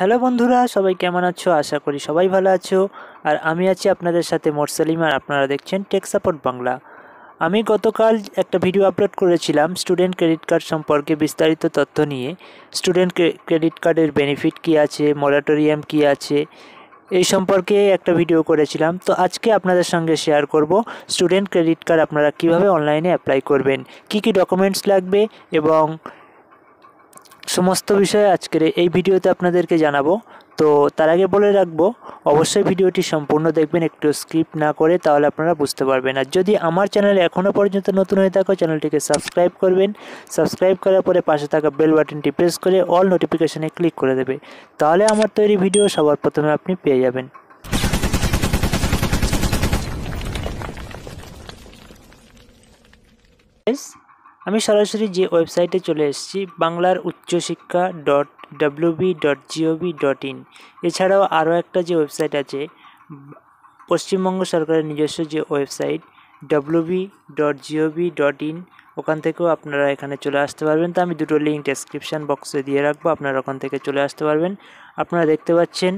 Hello বন্ধুরা, সবাই কেমন আছো? আশা করি সবাই ভালো আছো। আর আমি আছি আপনাদের সাথে মোরসালিম, আর আপনারা দেখছেন টেক সাপোর্ট বাংলা। আমি গতকাল একটা ভিডিও আপলোড করেছিলাম স্টুডেন্ট ক্রেডিট কার্ড সম্পর্কে বিস্তারিত তথ্য নিয়ে। স্টুডেন্ট ক্রেডিট কার্ডের বেনিফিট কী আছে, মোরাটোরিয়াম কী আছে, এই সম্পর্কে একটা ভিডিও করেছিলাম। তো আজকে আপনাদের সঙ্গে শেয়ার করব স্টুডেন্ট ক্রেডিট কার্ড আপনারা কিভাবে অনলাইনে অ্যাপ্লাই করবেন, কি কি ডকুমেন্টস লাগবে এবং সমস্ত বিষয়ে আজকের এই ভিডিওতে আপনাদেরকে জানাবো। তো তার আগে বলে রাখবো, অবশ্যই ভিডিওটি সম্পূর্ণ দেখবেন, একটু স্কিপ না করে, তাহলে আপনারা বুঝতে পারবেন। আর যদি আমার চ্যানেলে এখনও পর্যন্ত নতুন হয়ে থাকো, চ্যানেলটিকে সাবস্ক্রাইব করবেন। সাবস্ক্রাইব করার পরে পাশে থাকা বেল বাটনটি প্রেস করে অল নোটিফিকেশনে ক্লিক করে দেবে, তাহলে আমার তৈরি ভিডিও সবার প্রথমে আপনি পেয়ে যাবেন। আমি সরাসরি যে ওয়েবসাইটে চলে এসেছি, বাংলার ucchikka.wb.gov.in। এছাড়াও আরও একটা যে ওয়েবসাইট আছে, পশ্চিমবঙ্গ সরকারের নিজস্ব যে ওয়েবসাইট wb.gov.in, ওখান থেকেও আপনারা এখানে চলে আসতে পারবেন। তো আমি দুটো লিঙ্ক ডেসক্রিপশান বক্সে দিয়ে রাখবো, আপনারা ওখান থেকে চলে আসতে পারবেন। আপনারা দেখতে পাচ্ছেন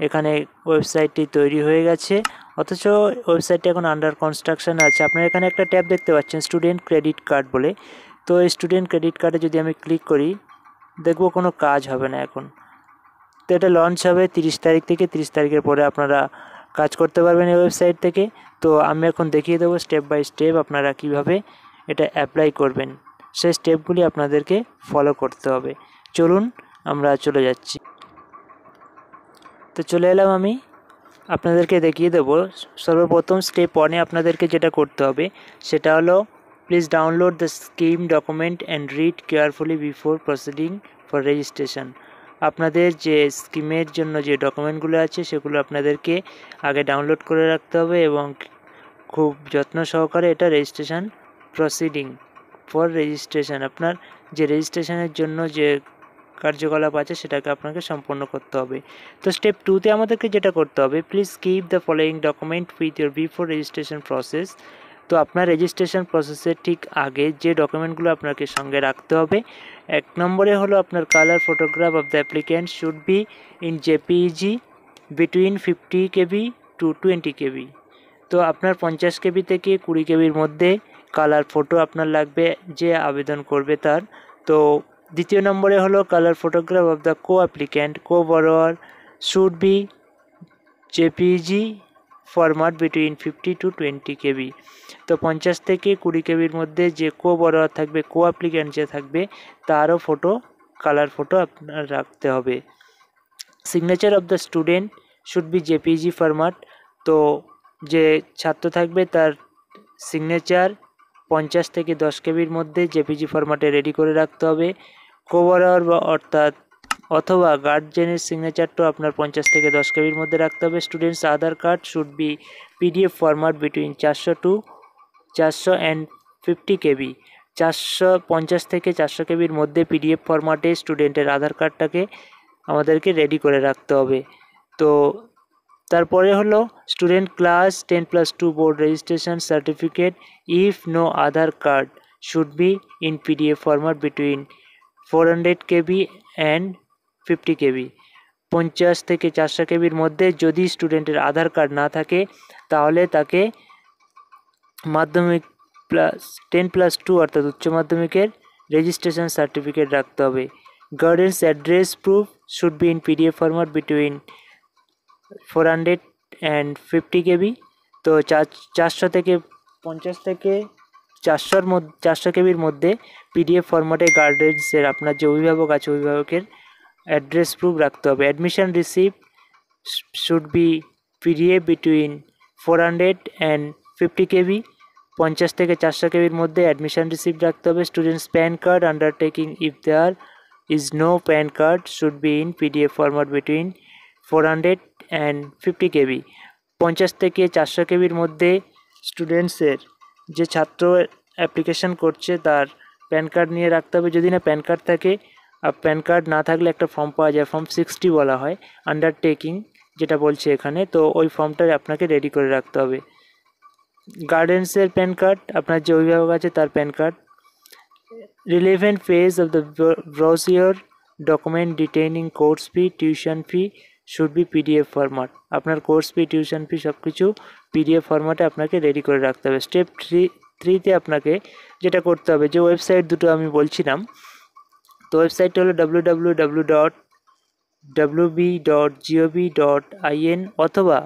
এখানে ওয়েবসাইটটি তৈরি হয়ে গেছে, অথচ ওয়েবসাইটটি এখন আন্ডার কনস্ট্রাকশন আছে। আপনারা এখানে একটা ট্যাব দেখতে পাচ্ছেন স্টুডেন্ট ক্রেডিট কার্ড বলে। তো এই স্টুডেন্ট ক্রেডিট কার্ডে যদি আমি ক্লিক করি, দেখব কোনো কাজ হবে না এখন। তো এটা লঞ্চ হবে 30 তারিখ থেকে। 30 তারিখের পরে আপনারা কাজ করতে পারবেন এই ওয়েবসাইট থেকে। তো আমি এখন দেখিয়ে দেবো স্টেপ বাই স্টেপ আপনারা কিভাবে এটা অ্যাপ্লাই করবেন, সেই স্টেপগুলি আপনাদেরকে ফলো করতে হবে। চলুন আমরা চলে যাচ্ছি। তো চলে এলাম, আমি আপনাদেরকে দেখিয়ে দেবো। সর্বপ্রথম স্টেপ 1-এ আপনাদেরকে যেটা করতে হবে সেটা হলো, please download the scheme document and read carefully before proceeding for registration. আপনাদের যে স্কিমের জন্য যে ডকুমেন্টগুলো আছে সেগুলো আপনাদেরকে আগে ডাউনলোড করে রাখতে হবে এবং খুব যত্ন সহকারে এটা রেজিস্ট্রেশন প্রসিডিং ফর রেজিস্ট্রেশন, আপনার যে রেজিস্ট্রেশনের জন্য যে কার্যকলাপ আছে সেটাকে আপনাকে সম্পন্ন করতে হবে। তো স্টেপ 2-তে আমাদেরকে যেটা করতে হবে, please keep the following document with your before registration process. তো আপনার রেজিস্ট্রেশন প্রসেসের ঠিক আগে যে ডকুমেন্টগুলো আপনাকে সঙ্গে রাখতে হবে, 1 নম্বরে হলো আপনার colour photograph of the applicant should be in JPEG between 50 KB to 20 KB. তো আপনার 50 কেবি থেকে 20 কেবির মধ্যে কালার ফটো আপনার লাগবে যে আবেদন করবে তার। তো দ্বিতীয় নম্বরে হলো colour photograph of the co applicant co borrower should be JPG format between 50 to 20 KB. তো 50 থেকে 20 কেবির মধ্যে যে কো বরোয়ার থাকবে, কো অ্যাপ্লিক্যান্ট যে থাকবে, তারও ফটো, কালার ফটো আপনার রাখতে হবে। Signature of the student should be JPG format. তো যে ছাত্র থাকবে তার সিগনেচার 50 থেকে 10 কেবির মধ্যে জেপিজি ফরম্যাটে রেডি করে রাখতে হবে। কোবরার অথবা গার্জেনের সিগনেচারটাও আপনার 50 থেকে 10 কেবির মধ্যে রাখতে হবে। Students Aadhaar card should be PDF format between 400 to 450 KB. 450 থেকে 400 কেবির মধ্যে পিডিএফ ফরম্যাটে স্টুডেন্টের আধার কার্ডটাকে আমাদেরকে রেডি করে রাখতে হবে। তো তারপরে হলো student class 10+2 board registration certificate if no Aadhaar card should be in PDF format between 400 KB and 50 KB. 50 থেকে 400 কেবির মধ্যে যদি স্টুডেন্টের আধার কার্ড না থাকে, তাহলে তাকে মাধ্যমিক প্লাস 10+2 অর্থাৎ উচ্চ মাধ্যমিকের রেজিস্ট্রেশন সার্টিফিকেট রাখতে হবে। Gardens address proof should be in PDF format between 450 কেবি। তো 400 থেকে 50 থেকে 400 কেবির মধ্যে পিডিএফ ফরম্যাটে গার্ডেন্সের আপনার যে অভিভাবক আছে অভিভাবকের অ্যাড্রেস প্রুফ রাখতে হবে। Admission receipt should be PDF between 450 KB. 50 থেকে 400 কেবির মধ্যে অ্যাডমিশন রিসিপ্ট রাখতে হবে। Students PAN card undertaking if there is no PAN card should be in PDF format between 450 KB. 50 থেকে 400 কেবির মধ্যে স্টুডেন্টসের যে ছাত্র অ্যাপ্লিকেশন করছে তার প্যান কার্ড নিয়ে রাখতে হবে। যদি না প্যান কার্ড থাকে, আর প্যান কার্ড না থাকলে একটা ফর্ম পাওয়া যায়, ফর্ম 60 বলা হয়, আন্ডারটেকিং যেটা বলছে এখানে, তো ওই ফর্মটা আপনাকে রেডি করে রাখতে হবে। গার্ডেন্সের প্যান কার্ড, আপনার যে অভিভাবক আছে তার pan card. Relevant page of the brochure document detaining course fee, tuition fee should be PDF format. আপনার কোর্স ফি, টিউশন ফি সব কিছু পিডিএফ ফরম্যাটে আপনাকে রেডি করে রাখতে হবে। স্টেপ থ্রিতে আপনাকে যেটা করতে হবে, যে ওয়েবসাইট দুটো আমি বলছিলাম, তো ওয়েবসাইটটা হলো www.wb.gov.in অথবা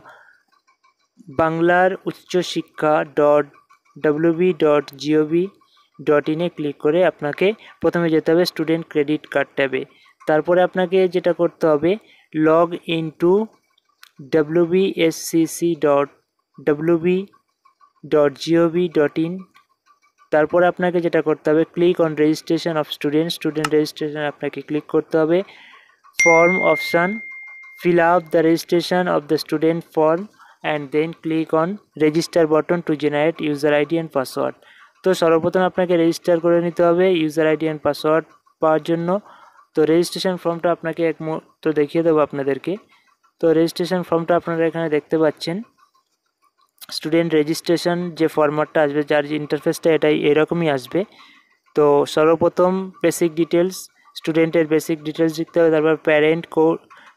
বাংলার উচ্চশিক্ষা .wb.gov.in ক্লিক করে আপনাকে প্রথমে যেতে হবে স্টুডেন্ট ক্রেডিট কার্ড ট্যাবে। তারপরে আপনাকে যেটা করতে হবে, লগ ইন টু wbscc.wb.gov.in। তারপরে আপনাকে যেটা করতে হবে, click on registration of student registration আপনাকে ক্লিক করতে হবে। Form option, fill up the registration of the student form and then click on register button to generate user ID and password। তো সর্বপ্রথম আপনাকে রেজিস্টার করে নিতে হবে ইউজার আইডি অ্যান্ড পাসওয়ার্ড পাওয়ার জন্য। তো রেজিস্ট্রেশন ফর্মটা আপনাকে এক মুহূর্ত দেখিয়ে দেবো আপনাদেরকে। তো রেজিস্ট্রেশন ফর্মটা আপনারা এখানে দেখতে পাচ্ছেন। স্টুডেন্ট রেজিস্ট্রেশন যে ফরম্যাটটা আসবে, যার যে ইন্টারফেসটা এটাই এরকমই আসবে। তো সর্বপ্রথম বেসিক ডিটেলস, স্টুডেন্টের বেসিক ডিটেলস লিখতে হবে। তারপর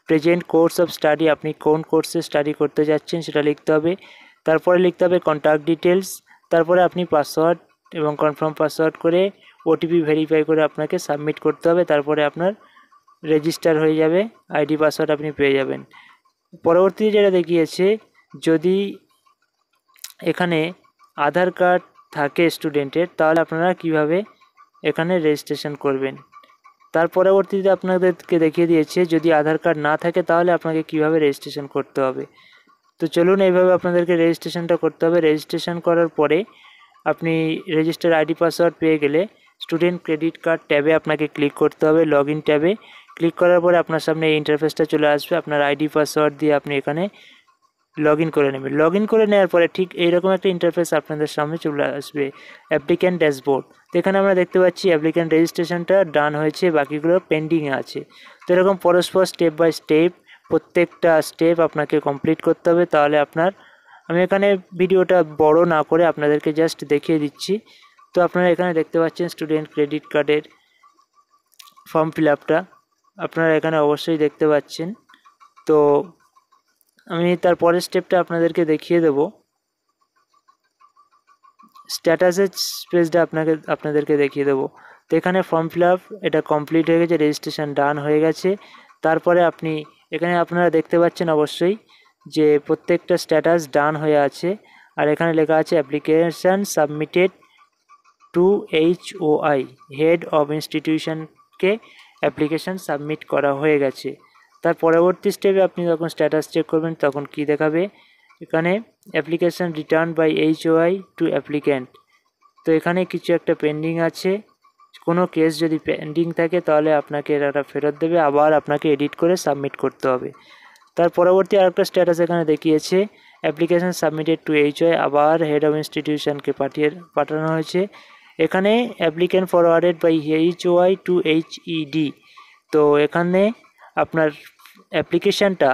প্রেজেন্ট কোর্স অফ স্টাডি, আপনি কোন কোর্সে স্টাডি করতে যাচ্ছেন সেটা লিখতে হবে। তারপরে লিখতে হবে কন্ট্যাক্ট ডিটেলস। তারপরে আপনি পাসওয়ার্ড এবং কনফার্ম পাসওয়ার্ড করে ওটিপি ভেরিফাই করে আপনাকে সাবমিট করতে হবে। তারপরে আপনার রেজিস্টার হয়ে যাবে, আইডি পাসওয়ার্ড আপনি পেয়ে যাবেন। পরবর্তীতে যেটা দেখিয়েছে, যদি এখানে আধার কার্ড থাকে স্টুডেন্টের, তাহলে আপনারা কিভাবে এখানে রেজিস্ট্রেশন করবেন। তার পরবর্তীতে আপনাদেরকে দেখিয়ে দিয়েছে যদি আধার কার্ড না থাকে তাহলে আপনাকে কিভাবে রেজিস্ট্রেশন করতে হবে। তো চলুন এইভাবে আপনাদেরকে রেজিস্ট্রেশনটা করতে হবে। রেজিস্ট্রেশন করার পরে আপনি রেজিস্টার আইডি পাসওয়ার্ড পেয়ে গেলে স্টুডেন্ট ক্রেডিট কার্ড ট্যাবে আপনাকে ক্লিক করতে হবে। লগ ইন ট্যাবে ক্লিক করার পরে আপনার সামনে এই ইন্টারফেসটা চলে আসবে। আপনার আইডি পাসওয়ার্ড দিয়ে আপনি এখানে লগ ইন করে নেবেন। লগ ইন করে নেওয়ার পরে ঠিক এইরকম একটা ইন্টারফেস আপনাদের সামনে চলে আসবে, অ্যাপ্লিক্যান্ট ড্যাশবোর্ড। তো এখানে আমরা দেখতে পাচ্ছি অ্যাপ্লিক্যান্ট রেজিস্ট্রেশনটা ডান হয়েছে, বাকিগুলো পেন্ডিংয়ে আছে। তো এরকম পরস্পর স্টেপ বাই স্টেপ প্রত্যেকটা স্টেপ আপনাকে কমপ্লিট করতে হবে। তাহলে আমি এখানে ভিডিওটা বড় না করে আপনাদেরকে জাস্ট দেখিয়ে দিচ্ছি। তো আপনারা এখানে দেখতে পাচ্ছেন স্টুডেন্ট ক্রেডিট কার্ডের ফর্ম ফিল আপটা আপনারা এখানে অবশ্যই দেখতে পাচ্ছেন। তো আমি তার পরের স্টেপটা আপনাদেরকে দেখিয়ে দেব। স্ট্যাটাসের পেজটা আপনাদেরকে দেখিয়ে দেবো। তো এখানে ফর্ম ফিল আপ এটা কমপ্লিট হয়ে গেছে, রেজিস্ট্রেশন ডান হয়ে গেছে। তারপরে আপনি এখানে আপনারা দেখতে পাচ্ছেন অবশ্যই যে প্রত্যেকটা স্ট্যাটাস ডান হয়ে আছে। আর এখানে লেখা আছে application submitted to HOI, head of ইনস্টিটিউশনকে অ্যাপ্লিকেশান সাবমিট করা হয়ে গেছে। তার পরবর্তী স্টেপে আপনি যখন স্ট্যাটাস চেক করবেন তখন কি দেখাবে, এখানে application return by HOI to applicant. তো এখানে কিছু একটা পেন্ডিং আছে, কোনো কেস যদি পেন্ডিং থাকে তাহলে আপনাকে এটা ফেরত দেবে, আবার আপনাকে এডিট করে সাবমিট করতে হবে। তার পরবর্তী আরেকটা স্ট্যাটাস এখানে দেখিয়েছে অ্যাপ্লিকেশান সাবমিটেড টু HOI, আবার হেড অফ ইনস্টিটিউশনকে পাঠানো হয়েছে। এখানে applicant forwarded by HOI to HED। তো এখানে আপনার অ্যাপ্লিকেশানটা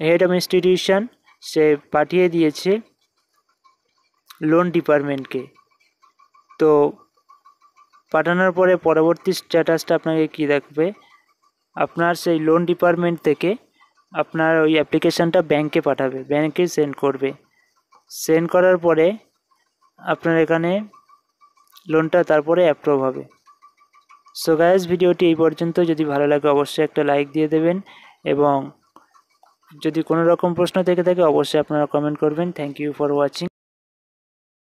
হেড অফ ইনস্টিটিউশন সে পাঠিয়ে দিয়েছে লোন ডিপার্টমেন্টকে। তো পাঠানোর পরে পরবর্তী স্ট্যাটাসটা আপনাকে কি দেখবে, আপনার সেই লোন ডিপার্টমেন্ট থেকে আপনার ওই অ্যাপ্লিকেশানটা ব্যাংকে পাঠাবে, ব্যাংকে সেন্ড করবে। সেন্ড করার পরে আপনার এখানে লোনটা তারপরে অ্যাপ্রুভ হবে। সো গাইস, ভিডিওটি এই পর্যন্ত। যদি ভালো লাগে অবশ্যই একটা লাইক দিয়ে দেবেন এবং যদি কোনো রকম প্রশ্ন থেকে থাকে অবশ্যই আপনারা কমেন্ট করবেন। Thank you for watching.